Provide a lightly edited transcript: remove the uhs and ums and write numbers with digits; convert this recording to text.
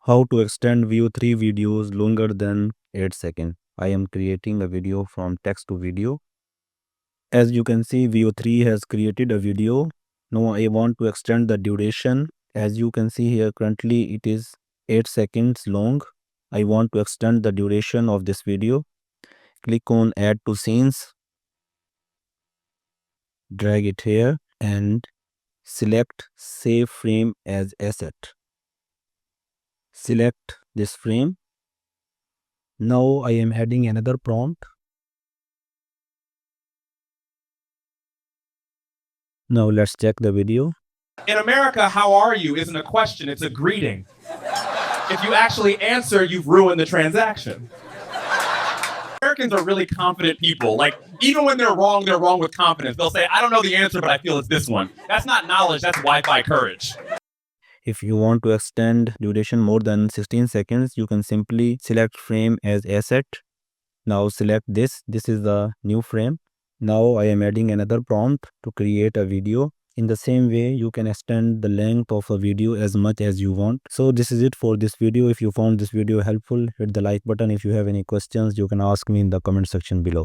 How to extend View 3 videos longer than 8 seconds. I am creating a video from text to video. As you can see, View 3 has created a video. Now I want to extend the duration. As you can see here, currently it is 8 seconds long. I want to extend the duration of this video. Click on Add to Scenes. Drag it here and select Save Frame as Asset. Select this frame. Now I am adding another prompt. Now let's check the video. In America, how are you isn't a question, it's a greeting. If you actually answer, you've ruined the transaction. Americans are really confident people. Like, even when they're wrong with confidence. They'll say, I don't know the answer, but I feel it's this one. That's not knowledge, that's Wi-Fi courage. If you want to extend duration more than 16 seconds, you can simply select frame as asset. Now select this. This is the new frame. Now I am adding another prompt to create a video. In the same way, you can extend the length of a video as much as you want. So this is it for this video. If you found this video helpful, hit the like button. If you have any questions, you can ask me in the comment section below.